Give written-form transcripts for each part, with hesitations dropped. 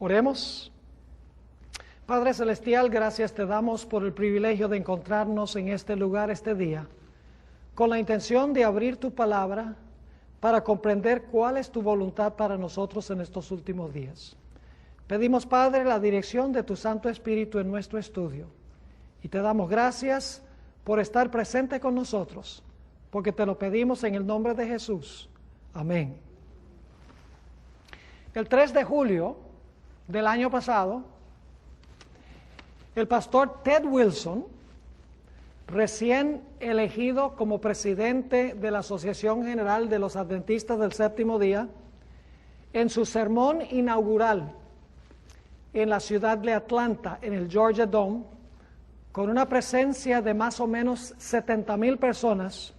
Oremos. Padre Celestial, gracias te damos por el privilegio de encontrarnos en este lugar este día, con la intención de abrir tu palabra para comprender cuál es tu voluntad para nosotros en estos últimos días. Pedimos, Padre, la dirección de tu Santo Espíritu en nuestro estudio y te damos gracias por estar presente con nosotros, porque te lo pedimos en el nombre de Jesús. Amén. El 3 de julio del año pasado, el pastor Ted Wilson, recién elegido como presidente de la Asociación General de los Adventistas del Séptimo Día, en su sermón inaugural en la ciudad de Atlanta, en el Georgia Dome, con una presencia de más o menos 70,000 personas,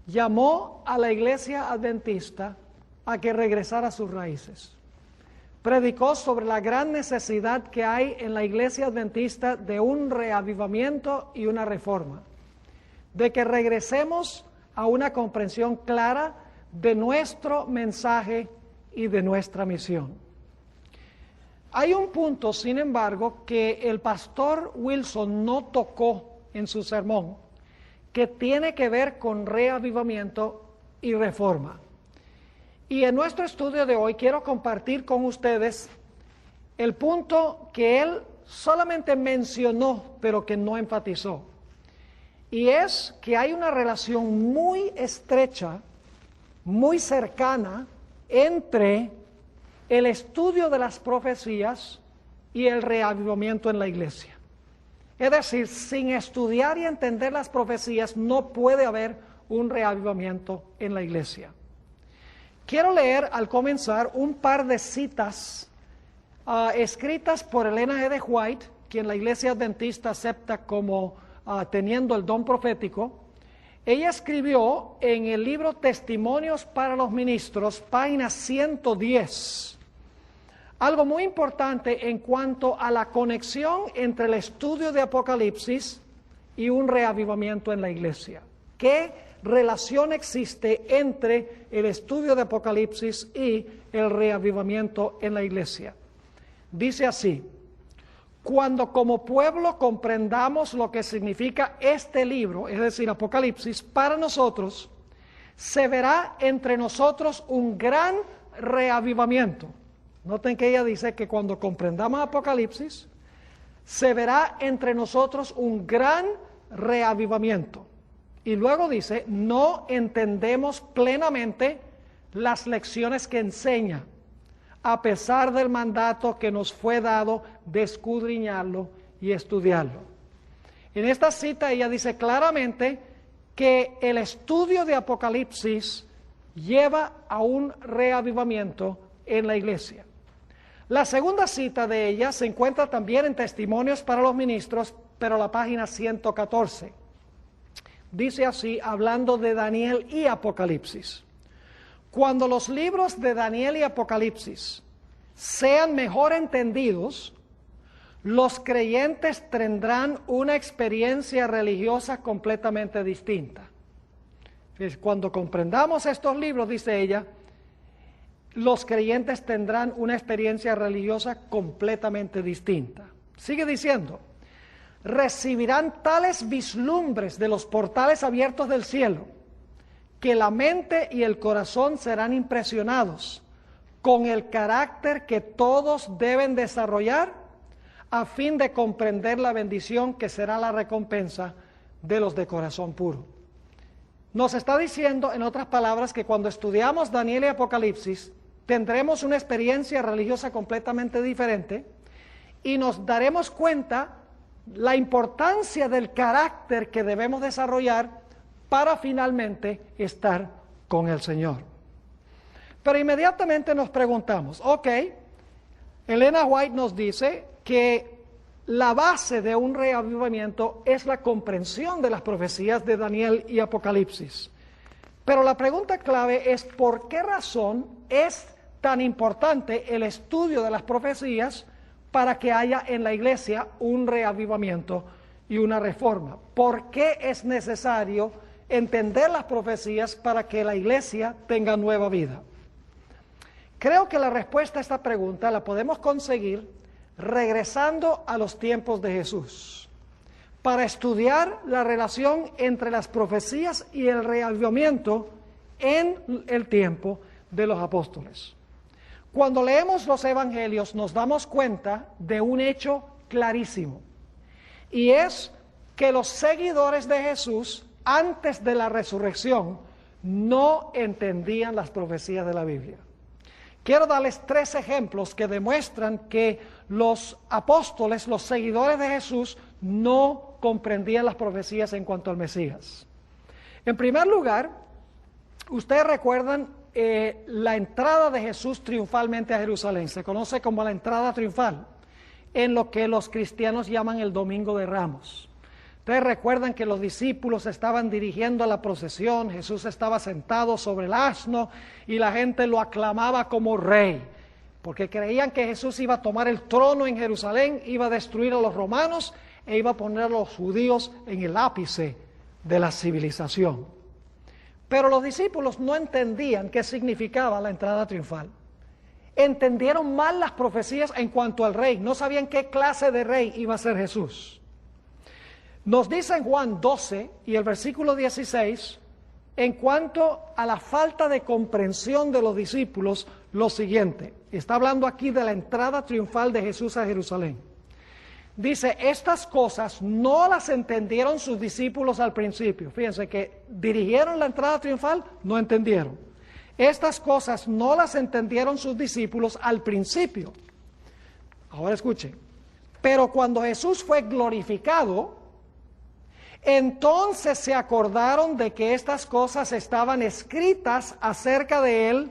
llamó a la iglesia adventista a que regresara a sus raíces. Predicó sobre la gran necesidad que hay en la iglesia adventista de un reavivamiento y una reforma, de que regresemos a una comprensión clara de nuestro mensaje y de nuestra misión. Hay un punto, sin embargo, que el pastor Wilson no tocó en su sermón, que tiene que ver con reavivamiento y reforma. Y en nuestro estudio de hoy quiero compartir con ustedes el punto que él solamente mencionó, pero que no enfatizó. Y es que hay una relación muy estrecha, muy cercana, entre el estudio de las profecías y el reavivamiento en la iglesia. Es decir, sin estudiar y entender las profecías no puede haber un reavivamiento en la iglesia. Quiero leer al comenzar un par de citas escritas por Elena G. de White, quien la iglesia adventista acepta como teniendo el don profético. Ella escribió en el libro Testimonios para los Ministros, página 110, algo muy importante en cuanto a la conexión entre el estudio de Apocalipsis y un reavivamiento en la iglesia. ¿Qué relación existe entre el estudio de Apocalipsis y el reavivamiento en la iglesia? Dice así: cuando como pueblo comprendamos lo que significa este libro, es decir, Apocalipsis, para nosotros, se verá entre nosotros un gran reavivamiento. Noten que ella dice que cuando comprendamos Apocalipsis, se verá entre nosotros un gran reavivamiento. Y luego dice, no entendemos plenamente las lecciones que enseña, a pesar del mandato que nos fue dado de escudriñarlo y estudiarlo. En esta cita ella dice claramente que el estudio de Apocalipsis lleva a un reavivamiento en la iglesia. La segunda cita de ella se encuentra también en Testimonios para los Ministros, pero la página 114. Dice así, hablando de Daniel y Apocalipsis: cuando los libros de Daniel y Apocalipsis sean mejor entendidos, los creyentes tendrán una experiencia religiosa completamente distinta. Cuando comprendamos estos libros, dice ella, los creyentes tendrán una experiencia religiosa completamente distinta. Sigue diciendo, recibirán tales vislumbres de los portales abiertos del cielo, que la mente y el corazón serán impresionados con el carácter que todos deben desarrollar a fin de comprender la bendición que será la recompensa de los de corazón puro. Nos está diciendo, en otras palabras, que cuando estudiamos Daniel y Apocalipsis, tendremos una experiencia religiosa completamente diferente y nos daremos cuenta la importancia del carácter que debemos desarrollar para finalmente estar con el Señor. Pero inmediatamente nos preguntamos, Elena White nos dice que la base de un reavivamiento es la comprensión de las profecías de Daniel y Apocalipsis. Pero la pregunta clave es, ¿por qué razón es tan importante el estudio de las profecías para que haya en la iglesia un reavivamiento y una reforma? ¿Por qué es necesario entender las profecías para que la iglesia tenga nueva vida? Creo que la respuesta a esta pregunta la podemos conseguir regresando a los tiempos de Jesús, para estudiar la relación entre las profecías y el reavivamiento en el tiempo de los apóstoles. Cuando leemos los evangelios nos damos cuenta de un hecho clarísimo, y es que los seguidores de Jesús antes de la resurrección no entendían las profecías de la Biblia. Quiero darles 3 ejemplos que demuestran que los apóstoles, los seguidores de Jesús, no comprendían las profecías en cuanto al Mesías. En primer lugar, ustedes recuerdan la entrada de Jesús triunfalmente a Jerusalén. Se conoce como la entrada triunfal, en lo que los cristianos llaman el Domingo de Ramos. Ustedes recuerdan que los discípulos estaban dirigiendo a la procesión, Jesús estaba sentado sobre el asno y la gente lo aclamaba como rey, porque creían que Jesús iba a tomar el trono en Jerusalén, iba a destruir a los romanos e iba a poner a los judíos en el ápice de la civilización. Pero los discípulos no entendían qué significaba la entrada triunfal. Entendieron mal las profecías en cuanto al rey, no sabían qué clase de rey iba a ser Jesús. Nos dice en Juan 12 y el versículo 16, en cuanto a la falta de comprensión de los discípulos, lo siguiente. Está hablando aquí de la entrada triunfal de Jesús a Jerusalén. Dice, estas cosas no las entendieron sus discípulos al principio. Fíjense que dirigieron la entrada triunfal, no entendieron. Estas cosas no las entendieron sus discípulos al principio. Ahora escuchen. Pero cuando Jesús fue glorificado, entonces se acordaron de que estas cosas estaban escritas acerca de él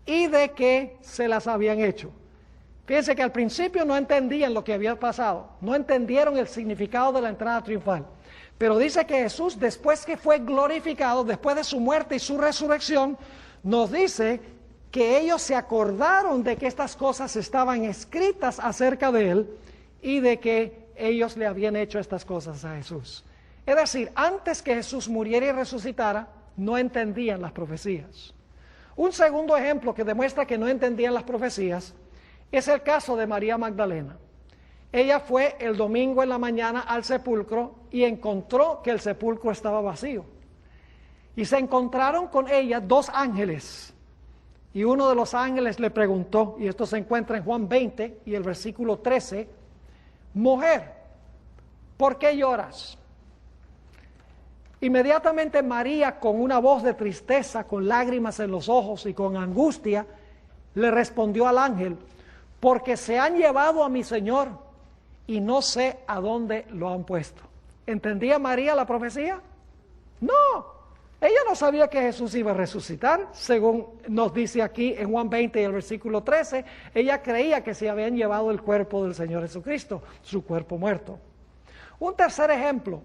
y de que se las habían hecho. Fíjense que al principio no entendían lo que había pasado, no entendieron el significado de la entrada triunfal. Pero dice que Jesús, después que fue glorificado, después de su muerte y su resurrección, nos dice que ellos se acordaron de que estas cosas estaban escritas acerca de él y de que ellos le habían hecho estas cosas a Jesús. Es decir, antes que Jesús muriera y resucitara, no entendían las profecías. Un segundo ejemplo que demuestra que no entendían las profecías es el caso de María Magdalena. Ella fue el domingo en la mañana al sepulcro y encontró que el sepulcro estaba vacío. Y se encontraron con ella 2 ángeles. Y uno de los ángeles le preguntó, y esto se encuentra en Juan 20 y el versículo 13, mujer, ¿por qué lloras? Inmediatamente María, con una voz de tristeza, con lágrimas en los ojos y con angustia, le respondió al ángel, porque se han llevado a mi Señor y no sé a dónde lo han puesto. ¿Entendía María la profecía? No, ella no sabía que Jesús iba a resucitar, según nos dice aquí en Juan 20 y el versículo 13, ella creía que se habían llevado el cuerpo del Señor Jesucristo, su cuerpo muerto. Un tercer ejemplo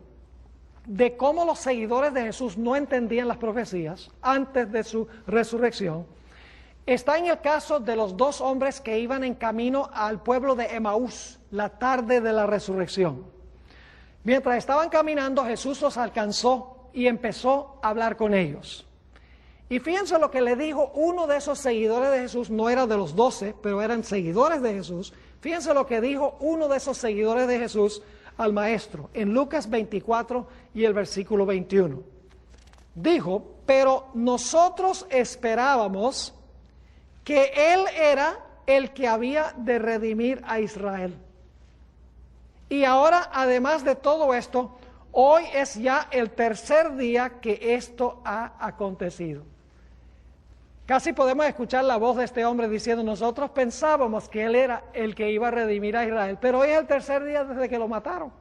de cómo los seguidores de Jesús no entendían las profecías antes de su resurrección, está en el caso de los 2 hombres que iban en camino al pueblo de Emaús la tarde de la resurrección. Mientras estaban caminando, Jesús los alcanzó y empezó a hablar con ellos. Y fíjense lo que le dijo uno de esos seguidores de Jesús, no era de los 12, pero eran seguidores de Jesús. Fíjense lo que dijo uno de esos seguidores de Jesús al maestro, en Lucas 24 y el versículo 21. Dijo, pero nosotros esperábamos que Él era el que había de redimir a Israel. Y ahora, además de todo esto, hoy es ya el tercer día que esto ha acontecido. Casi podemos escuchar la voz de este hombre diciendo, nosotros pensábamos que Él era el que iba a redimir a Israel, pero hoy es el tercer día desde que lo mataron.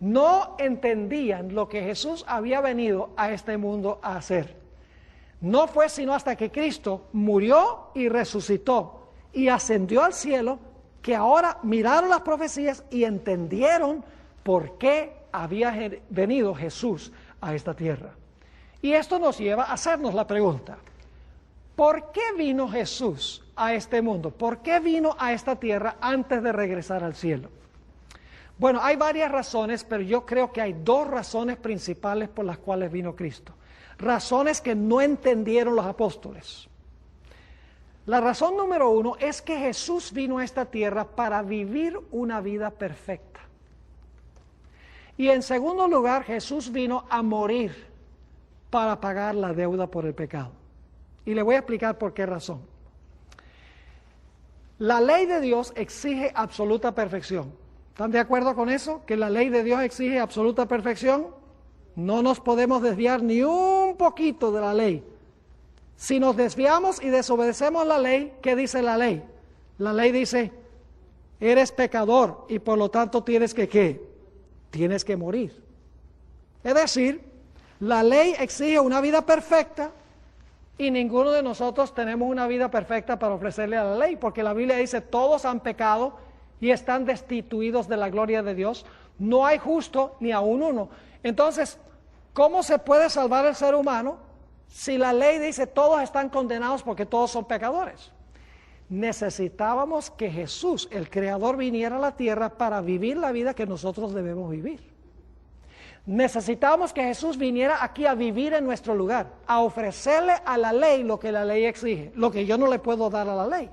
No entendían lo que Jesús había venido a este mundo a hacer. No fue sino hasta que Cristo murió y resucitó y ascendió al cielo que ahora miraron las profecías y entendieron por qué había venido Jesús a esta tierra. Y esto nos lleva a hacernos la pregunta, ¿por qué vino Jesús a este mundo? ¿Por qué vino a esta tierra antes de regresar al cielo? Bueno, hay varias razones, pero yo creo que hay 2 razones principales por las cuales vino Cristo. Razones que no entendieron los apóstoles. La razón número uno es que Jesús vino a esta tierra para vivir una vida perfecta. Y en segundo lugar, Jesús vino a morir para pagar la deuda por el pecado. Y le voy a explicar por qué razón. La ley de Dios exige absoluta perfección. ¿Están de acuerdo con eso? Que la ley de Dios exige absoluta perfección. No nos podemos desviar ni un poquito de la ley. Si nos desviamos y desobedecemos la ley, ¿qué dice la ley? La ley dice, eres pecador y por lo tanto tienes que ¿qué? Tienes que morir. Es decir, la ley exige una vida perfecta y ninguno de nosotros tenemos una vida perfecta para ofrecerle a la ley, porque la Biblia dice, todos han pecado y están destituidos de la gloria de Dios. No hay justo ni aun uno. Entonces, ¿cómo se puede salvar el ser humano si la ley dice todos están condenados porque todos son pecadores? Necesitábamos que Jesús, el Creador, viniera a la tierra para vivir la vida que nosotros debemos vivir. Necesitábamos que Jesús viniera aquí a vivir en nuestro lugar, a ofrecerle a la ley lo que la ley exige, lo que yo no le puedo dar a la ley.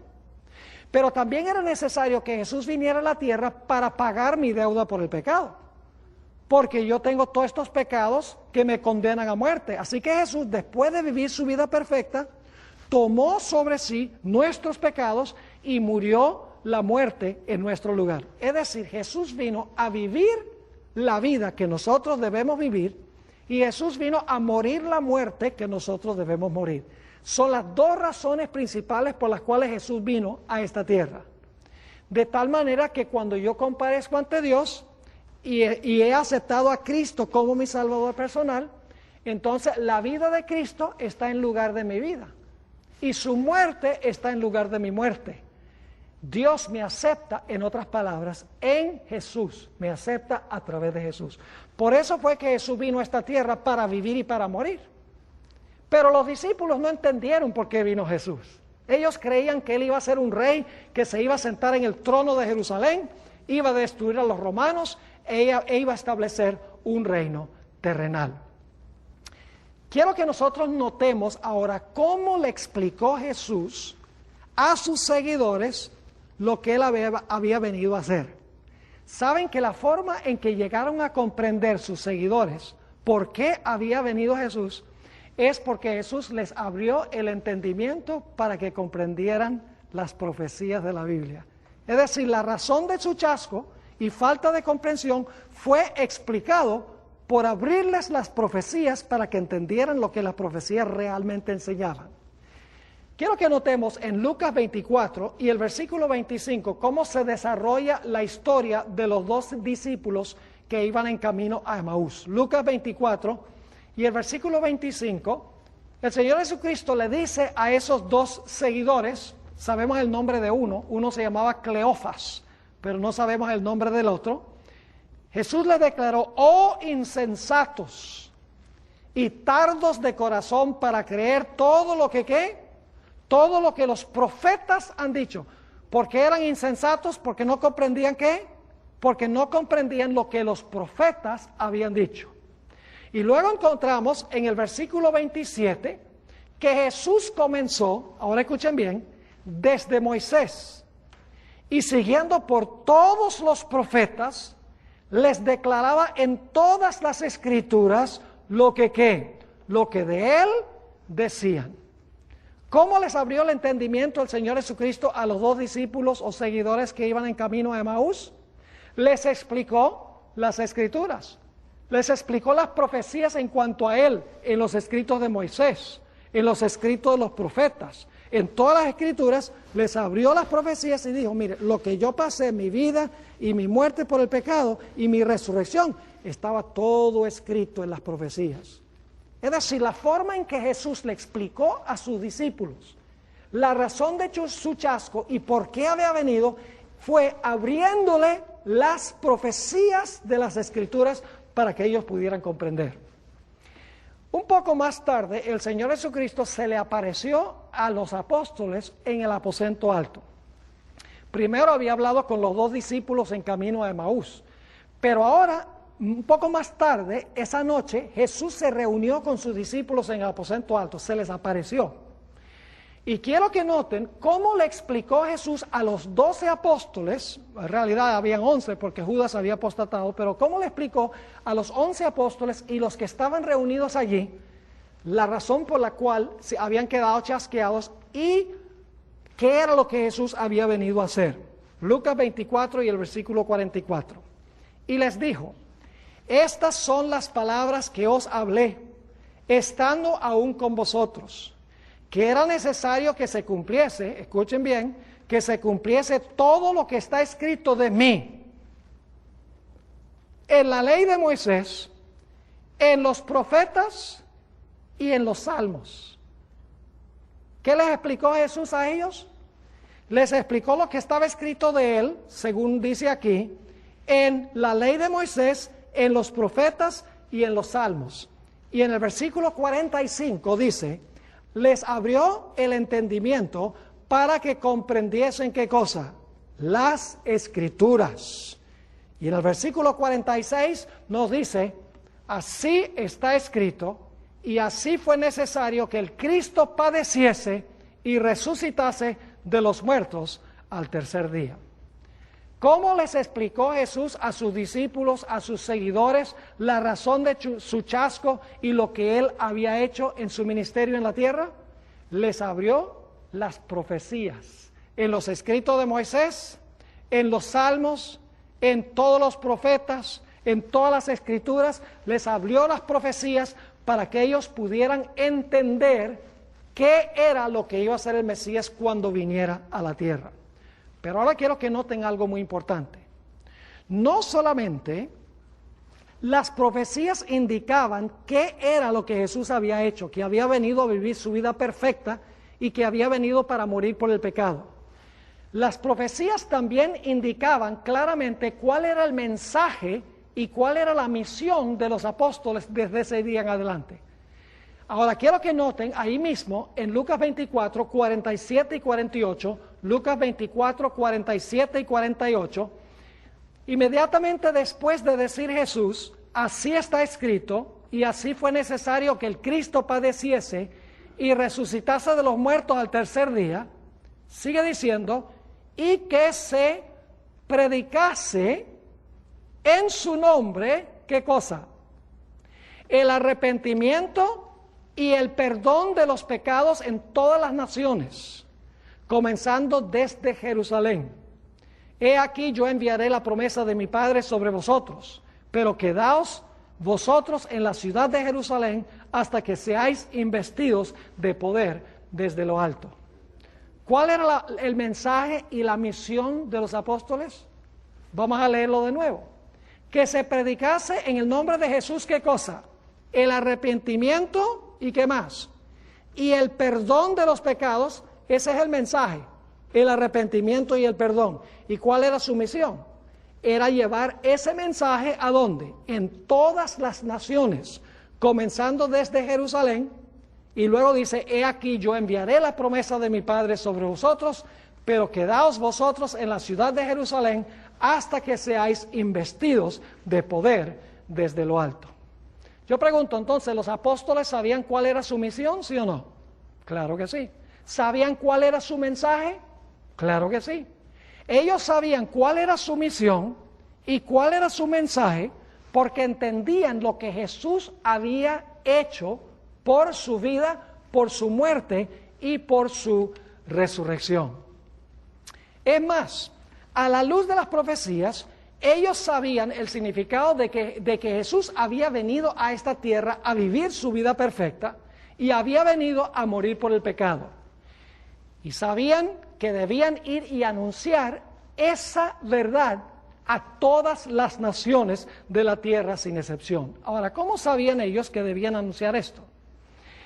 Pero también era necesario que Jesús viniera a la tierra para pagar mi deuda por el pecado, porque yo tengo todos estos pecados que me condenan a muerte. Así que Jesús, después de vivir su vida perfecta, tomó sobre sí nuestros pecados y murió la muerte en nuestro lugar. Es decir, Jesús vino a vivir la vida que nosotros debemos vivir y Jesús vino a morir la muerte que nosotros debemos morir. Son las dos razones principales por las cuales Jesús vino a esta tierra. De tal manera que cuando yo comparezco ante Dios y he aceptado a Cristo como mi Salvador personal, entonces la vida de Cristo está en lugar de mi vida y su muerte está en lugar de mi muerte. Dios me acepta, en otras palabras, en Jesús, me acepta a través de Jesús. Por eso fue que Jesús vino a esta tierra para vivir y para morir. Pero los discípulos no entendieron por qué vino Jesús. Ellos creían que Él iba a ser un rey, que se iba a sentar en el trono de Jerusalén, iba a destruir a los romanos e iba a establecer un reino terrenal. Quiero que nosotros notemos ahora cómo le explicó Jesús a sus seguidores lo que Él había venido a hacer. Saben que la forma en que llegaron a comprender sus seguidores por qué había venido Jesús es porque Jesús les abrió el entendimiento para que comprendieran las profecías de la Biblia. Es decir, la razón de su chasco y falta de comprensión fue explicado por abrirles las profecías para que entendieran lo que las profecías realmente enseñaban. Quiero que notemos en Lucas 24 y el versículo 25 cómo se desarrolla la historia de los dos discípulos que iban en camino a Emaús. Lucas 24 y el versículo 25, el Señor Jesucristo le dice a esos dos seguidores, sabemos el nombre de uno se llamaba Cleofas, pero no sabemos el nombre del otro. Jesús les declaró, oh insensatos y tardos de corazón para creer todo lo que ¿qué? Todo lo que los profetas han dicho. ¿Por qué eran insensatos? Porque no comprendían ¿qué? Porque no comprendían lo que los profetas habían dicho. Y luego encontramos en el versículo 27 que Jesús comenzó, ahora escuchen bien, desde Moisés y siguiendo por todos los profetas, les declaraba en todas las escrituras lo que ¿qué? Lo que de Él decían. ¿Cómo les abrió el entendimiento el Señor Jesucristo a los dos discípulos o seguidores que iban en camino a Emaús? Les explicó las Escrituras, les explicó las profecías en cuanto a Él, en los escritos de Moisés, en los escritos de los profetas, en todas las Escrituras, les abrió las profecías y dijo, mire, lo que yo pasé, mi vida y mi muerte por el pecado y mi resurrección, estaba todo escrito en las profecías. Es decir, la forma en que Jesús le explicó a sus discípulos la razón de su chasco y por qué había venido fue abriéndole las profecías de las Escrituras para que ellos pudieran comprender. Un poco más tarde, el Señor Jesucristo se le apareció a los apóstoles en el aposento alto. Primero había hablado con los dos discípulos en camino a Emaús, pero ahora, un poco más tarde, esa noche, Jesús se reunió con sus discípulos en el aposento alto, se les apareció. Y quiero que noten cómo le explicó Jesús a los 12 apóstoles, en realidad habían 11 porque Judas había apostatado, pero cómo le explicó a los 11 apóstoles y los que estaban reunidos allí la razón por la cual se habían quedado chasqueados y qué era lo que Jesús había venido a hacer. Lucas 24 y el versículo 44. Y les dijo: estas son las palabras que os hablé, estando aún con vosotros, que era necesario que se cumpliese, escuchen bien, que se cumpliese todo lo que está escrito de mí en la ley de Moisés, en los profetas y en los salmos. ¿Qué les explicó Jesús a ellos? Les explicó lo que estaba escrito de él, según dice aquí, en la ley de Moisés, en los profetas y en los salmos. Y en el versículo 45 dice: les abrió el entendimiento para que comprendiesen ¿qué cosa? Las Escrituras. Y en el versículo 46 nos dice: así está escrito, y así fue necesario que el Cristo padeciese y resucitase de los muertos al tercer día. ¿Cómo les explicó Jesús a sus discípulos, a sus seguidores, la razón de su chasco y lo que él había hecho en su ministerio en la tierra? Les abrió las profecías en los escritos de Moisés, en los salmos, en todos los profetas, en todas las escrituras. Les abrió las profecías para que ellos pudieran entender qué era lo que iba a hacer el Mesías cuando viniera a la tierra. Pero ahora quiero que noten algo muy importante. No solamente las profecías indicaban qué era lo que Jesús había hecho, que había venido a vivir su vida perfecta y que había venido para morir por el pecado. Las profecías también indicaban claramente cuál era el mensaje y cuál era la misión de los apóstoles desde ese día en adelante. Ahora quiero que noten ahí mismo en Lucas 24, 47 y 48, Lucas 24, 47 y 48, inmediatamente después de decir Jesús: así está escrito, y así fue necesario que el Cristo padeciese y resucitase de los muertos al tercer día, sigue diciendo: y que se predicase en su nombre, ¿qué cosa? El arrepentimiento y el perdón de los pecados en todas las naciones, comenzando desde Jerusalén. He aquí yo enviaré la promesa de mi Padre sobre vosotros, pero quedaos vosotros en la ciudad de Jerusalén hasta que seáis investidos de poder desde lo alto. ¿Cuál era el mensaje y la misión de los apóstoles? Vamos a leerlo de nuevo. Que se predicase en el nombre de Jesús, ¿qué cosa? El arrepentimiento y ¿qué más? Y el perdón de los pecados. Ese es el mensaje, el arrepentimiento y el perdón. ¿Y cuál era su misión? Era llevar ese mensaje ¿a dónde? En todas las naciones, comenzando desde Jerusalén, y luego dice: he aquí yo enviaré la promesa de mi Padre sobre vosotros, pero quedaos vosotros en la ciudad de Jerusalén hasta que seáis investidos de poder desde lo alto. Yo pregunto entonces, ¿los apóstoles sabían cuál era su misión, sí o no? Claro que sí. ¿Sabían cuál era su mensaje? Claro que sí. Ellos sabían cuál era su misión y cuál era su mensaje porque entendían lo que Jesús había hecho por su vida, por su muerte y por su resurrección. Es más, a la luz de las profecías, ellos sabían el significado de que Jesús había venido a esta tierra a vivir su vida perfecta y había venido a morir por el pecado. Y sabían que debían ir y anunciar esa verdad a todas las naciones de la tierra sin excepción. Ahora, ¿cómo sabían ellos que debían anunciar esto?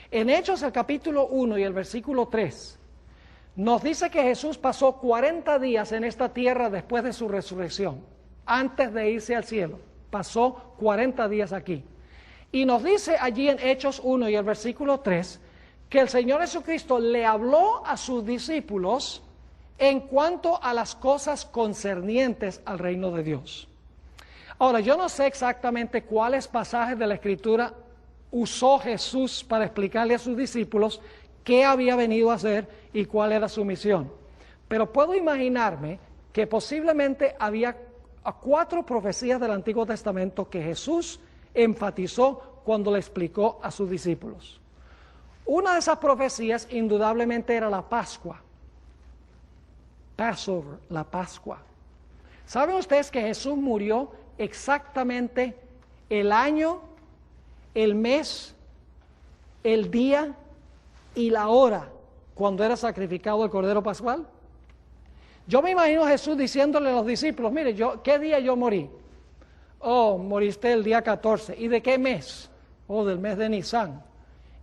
En Hechos, el capítulo 1 y el versículo 3, nos dice que Jesús pasó 40 días en esta tierra después de su resurrección, antes de irse al cielo. Pasó 40 días aquí. Y nos dice allí en Hechos 1 y el versículo 3, que el Señor Jesucristo le habló a sus discípulos en cuanto a las cosas concernientes al reino de Dios. Ahora, yo no sé exactamente cuáles pasajes de la Escritura usó Jesús para explicarle a sus discípulos qué había venido a hacer y cuál era su misión. Pero puedo imaginarme que posiblemente había 4 profecías del Antiguo Testamento que Jesús enfatizó cuando le explicó a sus discípulos. Una de esas profecías indudablemente era la Pascua. Passover, la Pascua. ¿Saben ustedes que Jesús murió exactamente el año, el mes, el día y la hora cuando era sacrificado el Cordero Pascual? Yo me imagino a Jesús diciéndole a los discípulos, mire, ¿qué día yo morí? Oh, moriste el día 14. ¿Y de qué mes? Oh, del mes de Nisan.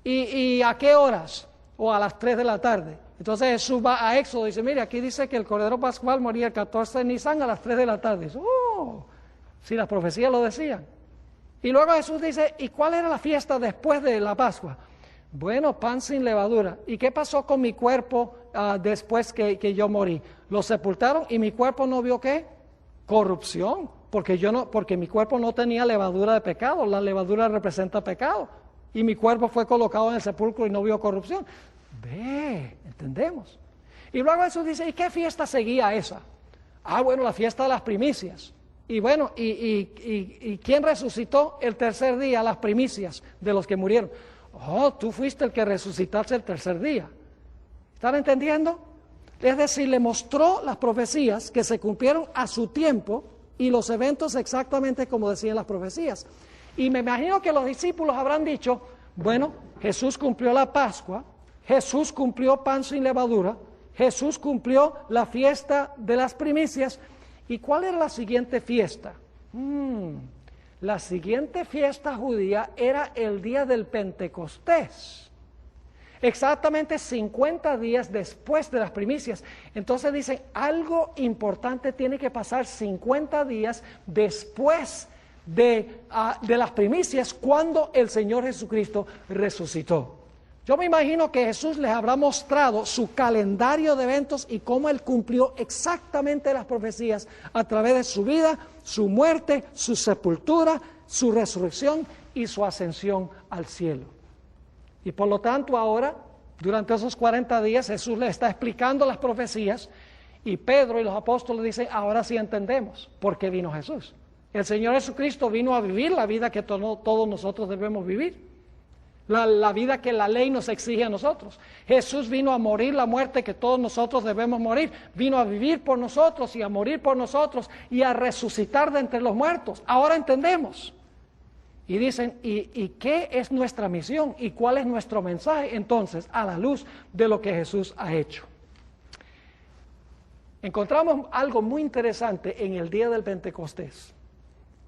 ¿Y a qué horas? O a las 3 de la tarde. Entonces Jesús va a Éxodo y dice, mire, aquí dice que el Cordero Pascual moría el 14 de Nisan a las 3 de la tarde. Dice, oh, si las profecías lo decían. Y luego Jesús dice, ¿y cuál era la fiesta después de la Pascua? Bueno, pan sin levadura. ¿Y qué pasó con mi cuerpo después que yo morí? Lo sepultaron y mi cuerpo no vio ¿qué? Corrupción, porque mi cuerpo no tenía levadura de pecado. La levadura representa pecado. Y mi cuerpo fue colocado en el sepulcro y no vio corrupción. Entendemos. Y luego Jesús dice, ¿y qué fiesta seguía esa? Bueno, la fiesta de las primicias. Y bueno, ¿y quién resucitó el tercer día las primicias de los que murieron? Oh, tú fuiste el que resucitaste el tercer día. ¿Están entendiendo? Es decir, le mostró las profecías que se cumplieron a su tiempo y los eventos exactamente como decían las profecías. Y me imagino que los discípulos habrán dicho, bueno, Jesús cumplió la Pascua, Jesús cumplió pan sin levadura, Jesús cumplió la fiesta de las primicias. ¿Y cuál era la siguiente fiesta? La siguiente fiesta judía era el día del Pentecostés. Exactamente 50 días después de las primicias. Entonces dicen, algo importante tiene que pasar 50 días después de las primicias cuando el Señor Jesucristo resucitó. Yo me imagino que Jesús les habrá mostrado su calendario de eventos y cómo Él cumplió exactamente las profecías a través de su vida, su muerte, su sepultura, su resurrección y su ascensión al cielo. Y por lo tanto ahora, durante esos 40 días, Jesús les está explicando las profecías y Pedro y los apóstoles dicen, ahora sí entendemos por qué vino Jesús. El Señor Jesucristo vino a vivir la vida que todos nosotros debemos vivir. La vida que la ley nos exige a nosotros. Jesús vino a morir la muerte que todos nosotros debemos morir. Vino a vivir por nosotros y a morir por nosotros y a resucitar de entre los muertos. Ahora entendemos. Y dicen, ¿y qué es nuestra misión? ¿Y cuál es nuestro mensaje? Entonces, a la luz de lo que Jesús ha hecho. Encontramos algo muy interesante en el día del Pentecostés.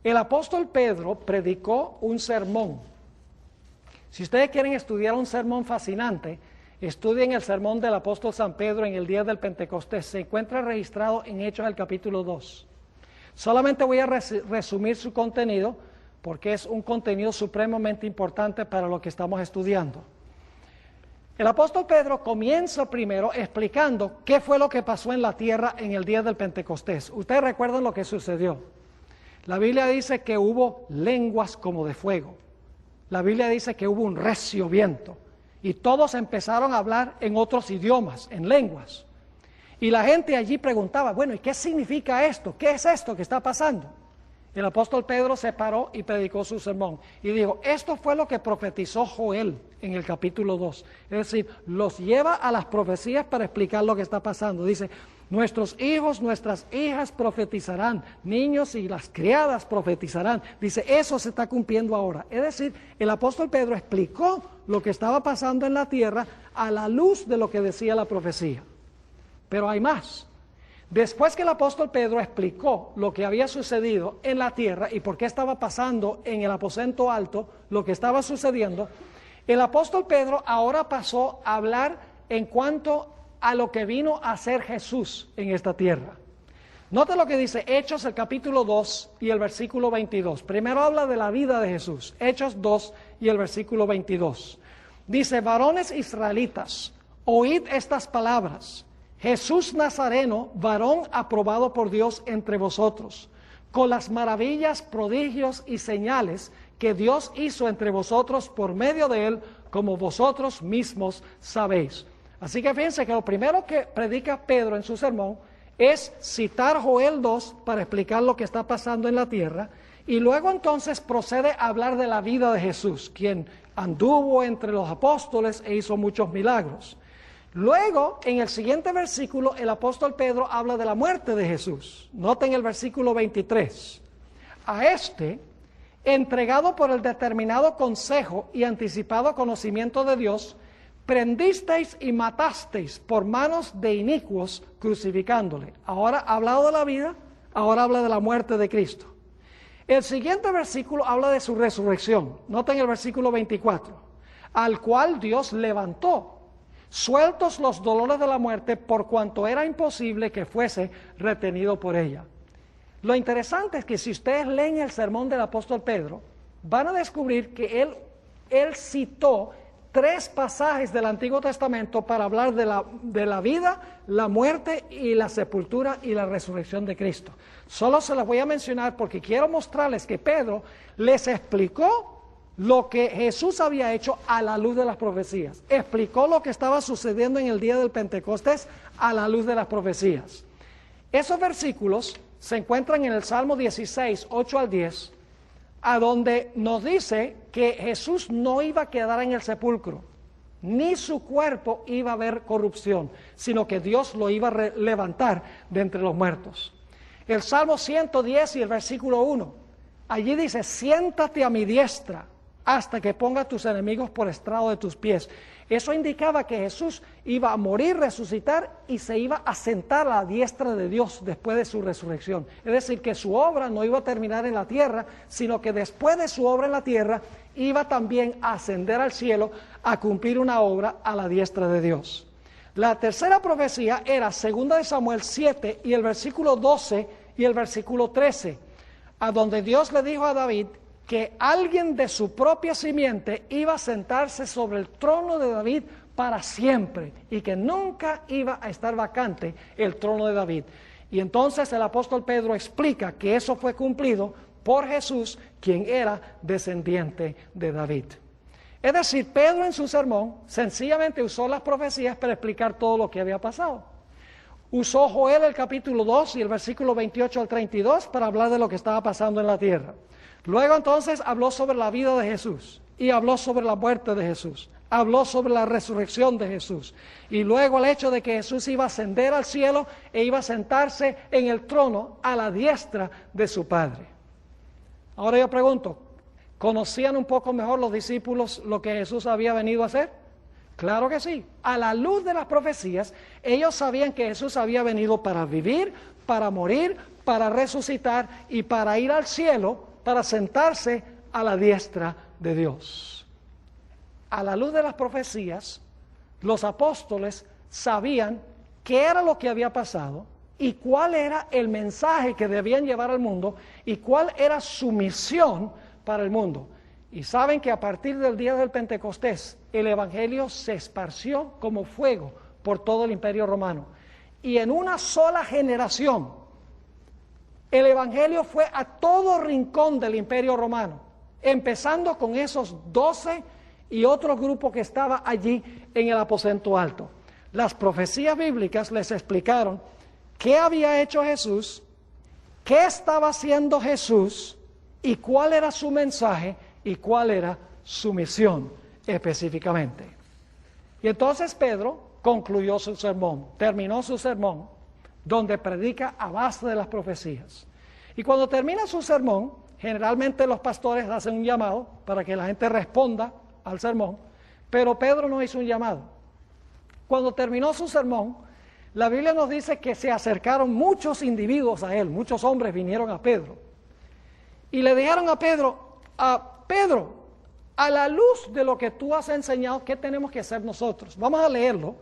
El apóstol Pedro predicó un sermón. Si ustedes quieren estudiar un sermón fascinante, estudien el sermón del apóstol San Pedro en el día del Pentecostés. Se encuentra registrado en Hechos del capítulo 2. Solamente voy a resumir su contenido, porque es un contenido supremamente importante para lo que estamos estudiando. El apóstol Pedro comienza primero explicando qué fue lo que pasó en la tierra en el día del Pentecostés. Ustedes recuerdan lo que sucedió. La Biblia dice que hubo lenguas como de fuego. La Biblia dice que hubo un recio viento y todos empezaron a hablar en otros idiomas, en lenguas. Y la gente allí preguntaba, bueno, ¿y qué significa esto? ¿Qué es esto que está pasando? El apóstol Pedro se paró y predicó su sermón y dijo, esto fue lo que profetizó Joel en el capítulo 2. Es decir, los lleva a las profecías para explicar lo que está pasando. Dice, nuestros hijos, nuestras hijas profetizarán, niños y las criadas profetizarán. Dice, eso se está cumpliendo ahora. Es decir, el apóstol Pedro explicó lo que estaba pasando en la tierra a la luz de lo que decía la profecía. Pero hay más. Después que el apóstol Pedro explicó lo que había sucedido en la tierra y por qué estaba pasando en el aposento alto, lo que estaba sucediendo, el apóstol Pedro ahora pasó a hablar en cuanto a lo que vino a hacer Jesús en esta tierra. Nota lo que dice Hechos, el capítulo 2 y el versículo 22. Primero habla de la vida de Jesús, Hechos 2 y el versículo 22. Dice, varones israelitas, oíd estas palabras. Jesús Nazareno, varón aprobado por Dios entre vosotros, con las maravillas, prodigios y señales que Dios hizo entre vosotros por medio de él, como vosotros mismos sabéis. Así que fíjense que lo primero que predica Pedro en su sermón es citar Joel 2 para explicar lo que está pasando en la tierra, y luego entonces procede a hablar de la vida de Jesús, quien anduvo entre los apóstoles e hizo muchos milagros. Luego, en el siguiente versículo, el apóstol Pedro habla de la muerte de Jesús. Noten el versículo 23. A este, entregado por el determinado consejo y anticipado conocimiento de Dios, prendisteis y matasteis por manos de inicuos, crucificándole. Ahora ha hablado de la vida, ahora habla de la muerte de Cristo. El siguiente versículo habla de su resurrección. Noten el versículo 24. Al cual Dios levantó, sueltos los dolores de la muerte, por cuanto era imposible que fuese retenido por ella. Lo interesante es que si ustedes leen el sermón del apóstol Pedro, van a descubrir que él citó 3 pasajes del Antiguo Testamento para hablar de la vida, la muerte y la sepultura y la resurrección de Cristo. Solo se las voy a mencionar porque quiero mostrarles que Pedro les explicó lo que Jesús había hecho a la luz de las profecías. Explicó lo que estaba sucediendo en el día del Pentecostés a la luz de las profecías. Esos versículos se encuentran en el Salmo 16, 8 al 10, a donde nos dice que Jesús no iba a quedar en el sepulcro, ni su cuerpo iba a ver corrupción, sino que Dios lo iba a levantar de entre los muertos. El Salmo 110 y el versículo 1, allí dice: siéntate a mi diestra hasta que ponga a tus enemigos por estrado de tus pies. Eso indicaba que Jesús iba a morir, resucitar y se iba a sentar a la diestra de Dios después de su resurrección. Es decir, que su obra no iba a terminar en la tierra, sino que después de su obra en la tierra iba también a ascender al cielo a cumplir una obra a la diestra de Dios. La tercera profecía era 2 Samuel 7 y el versículo 12 y el versículo 13, a donde Dios le dijo a David que alguien de su propia simiente iba a sentarse sobre el trono de David para siempre y que nunca iba a estar vacante el trono de David. Y entonces el apóstol Pedro explica que eso fue cumplido por Jesús, quien era descendiente de David. Es decir, Pedro en su sermón sencillamente usó las profecías para explicar todo lo que había pasado. Usó Joel el capítulo 2 y el versículo 28 al 32 para hablar de lo que estaba pasando en la tierra. Luego entonces habló sobre la vida de Jesús y habló sobre la muerte de Jesús, habló sobre la resurrección de Jesús y luego el hecho de que Jesús iba a ascender al cielo e iba a sentarse en el trono a la diestra de su Padre. Ahora yo pregunto, ¿conocían un poco mejor los discípulos lo que Jesús había venido a hacer? Claro que sí. A la luz de las profecías, ellos sabían que Jesús había venido para vivir, para morir, para resucitar y para ir al cielo, para sentarse a la diestra de Dios. A la luz de las profecías, los apóstoles sabían qué era lo que había pasado y cuál era el mensaje que debían llevar al mundo y cuál era su misión para el mundo. Y saben que a partir del día del Pentecostés, el evangelio se esparció como fuego por todo el Imperio Romano. Y en una sola generación, el evangelio fue a todo rincón del Imperio Romano, empezando con esos 12 y otro grupo que estaba allí en el aposento alto. Las profecías bíblicas les explicaron qué había hecho Jesús, qué estaba haciendo Jesús y cuál era su mensaje y cuál era su misión específicamente. Y entonces Pedro concluyó su sermón, terminó su sermón, donde predica a base de las profecías. Y cuando termina su sermón, generalmente los pastores hacen un llamado para que la gente responda al sermón, pero Pedro no hizo un llamado. Cuando terminó su sermón, la Biblia nos dice que se acercaron muchos individuos a él, muchos hombres vinieron a Pedro, y le dijeron a Pedro, a la luz de lo que tú has enseñado, ¿qué tenemos que hacer nosotros? Vamos a leerlo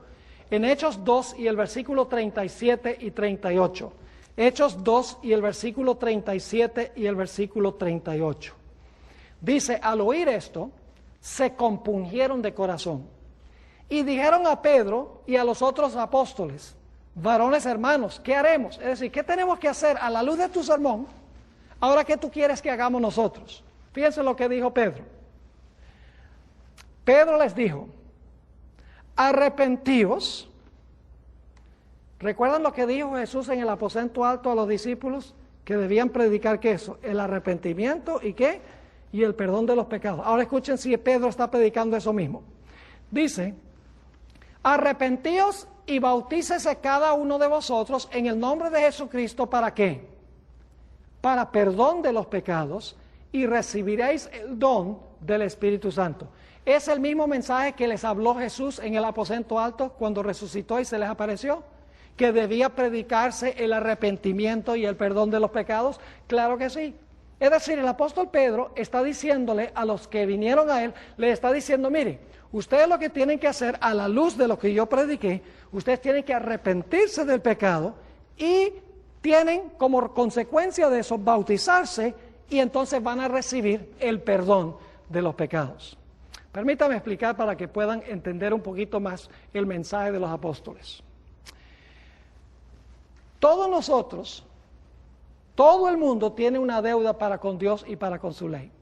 en Hechos 2 y el versículo 37 y 38. Hechos 2 y el versículo 37 y el versículo 38. Dice, al oír esto, se compungieron de corazón y dijeron a Pedro y a los otros apóstoles, varones hermanos, ¿qué haremos? Es decir, ¿qué tenemos que hacer a la luz de tu sermón? Ahora, ¿qué tú quieres que hagamos nosotros? Fíjense lo que dijo Pedro. Pedro les dijo, arrepentíos. ¿Recuerdan lo que dijo Jesús en el aposento alto a los discípulos? Que debían predicar ¿qué eso? El arrepentimiento y ¿qué? Y el perdón de los pecados. Ahora escuchen si Pedro está predicando eso mismo. Dice, arrepentíos y bautícese cada uno de vosotros en el nombre de Jesucristo, ¿para qué? Para perdón de los pecados, y recibiréis el don del Espíritu Santo. Es el mismo mensaje que les habló Jesús en el aposento alto cuando resucitó y se les apareció, que debía predicarse el arrepentimiento y el perdón de los pecados. Claro que sí. Es decir, el apóstol Pedro está diciéndole a los que vinieron a él, le está diciendo, mire, ustedes lo que tienen que hacer a la luz de lo que yo prediqué, ustedes tienen que arrepentirse del pecado y tienen como consecuencia de eso bautizarse, y entonces van a recibir el perdón de los pecados. Permítame explicar para que puedan entender un poquito más el mensaje de los apóstoles. Todos nosotros, todo el mundo tiene una deuda para con Dios y para con su ley.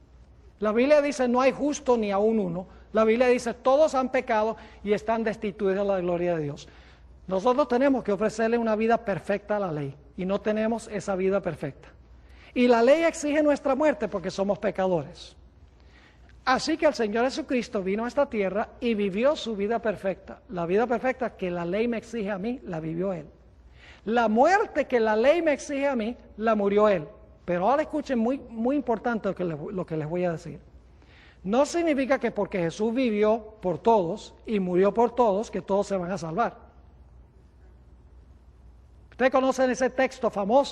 La Biblia dice no hay justo ni aun uno. La Biblia dice todos han pecado y están destituidos de la gloria de Dios. Nosotros tenemos que ofrecerle una vida perfecta a la ley y no tenemos esa vida perfecta. Y la ley exige nuestra muerte porque somos pecadores. Así que el Señor Jesucristo vino a esta tierra y vivió su vida perfecta. La vida perfecta que la ley me exige a mí, la vivió Él. La muerte que la ley me exige a mí, la murió Él. Pero ahora escuchen muy importante lo que les voy a decir. No significa que porque Jesús vivió por todos y murió por todos, que todos se van a salvar. Ustedes conocen ese texto famoso